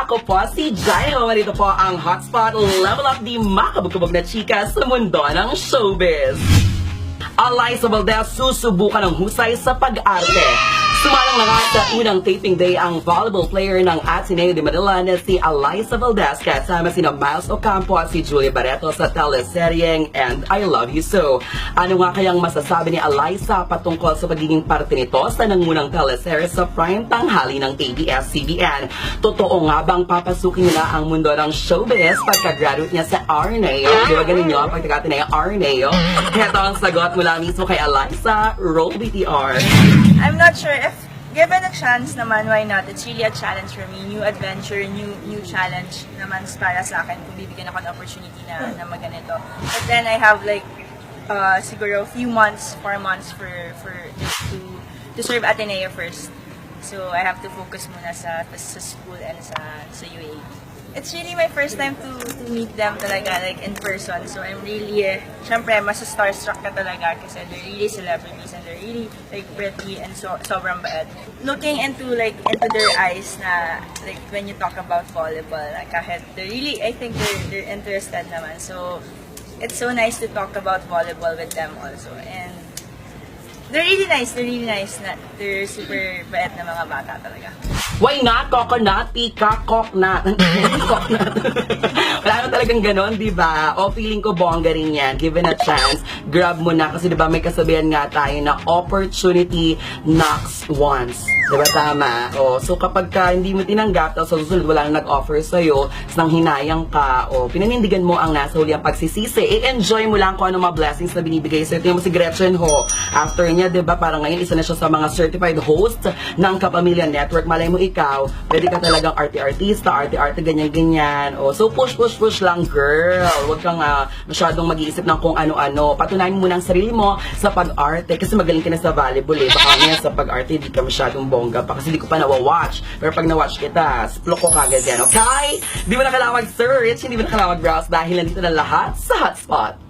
Ako po si Jai Ho. Dito po ang Hotspot Level Up di makabugkabog na chika sa mundo ng showbiz. Alyssa Valdez susubukan ng husay sa pag-arte. Sumalang na nga sa unang taping day ang volleyball player ng Ateneo de Manila na si Alyssa Valdez kasama sina Miles Ocampo at si Julia Barreto sa teleseryeng And I Love You So. Ano nga kayang masasabi ni Alyssa patungkol sa pagiging parte nito sa nangunang teleserye sa prime tanghali ng ABS-CBN? Totoo nga bang papasukin niya ang mundo ng showbiz pagka-graduate niya sa Ateneo? Di ba ganun yun? Pagkakati na yung Ateneo? Heto ang sagot mula mismo kay Alyssa. Roll BTR. I'm not sure if given a chance naman, why not? It's really a challenge for me. New adventure, new challenge naman para sa akin kung bibigyan ako ng opportunity na maganito. But then I have like siguro a few months, 4 months for just to serve Ateneo first. So I have to focus muna sa school and sa UAE. It's really my first time to meet them talaga, like in person. So I'm really, syempre, mas starstruck ka talaga kasi they're really celebrities and they're really like pretty and sobrang bait. Looking into their eyes na like when you talk about volleyball, kahit they're really, I think they're interested naman. So it's so nice to talk about volleyball with them also. And they're really nice na they're super bait na mga bata talaga. Why not? Coconut, pika, coconut. Coconut. Wala na talagang ganon, di ba? O, feeling ko bongga rin yan. Given a chance, grab mo na. Kasi di ba may kasabihan nga tayo na opportunity knocks once. Di ba tama? O, so kapag ka hindi mo tinanggap, tapos sa susunod wala nang nag-offer sa'yo, nang hinayang ka, o pinanindigan mo ang nasa huli ang pagsisisi, i-enjoy mo lang kung ano mga blessings na binibigay sa'yo. Tingnan mo si Gretchen Ho. After niya, di ba, parang ngayon isa na siya sa mga certified host ng Kapamilya Network. Malay mo ikaw, pwede ka talagang arte-artista, arte-arte, ganyan-ganyan. O, so push lang, girl. Huwag kang masyadong mag-iisip ng kung ano-ano. Patunayan mo muna ang sarili mo sa pag-arte kasi magaling ka na sa volleyball eh. Baka ngayon sa pag-arte, di ka masyadong bongga pa kasi di ko pa nawa-watch. Pero pag na-watch kita, splok ko kagad yan, okay? Di mo na kailangan mag-search, hindi mo na kailangan mag-browse dahil nandito na lahat sa Hotspot.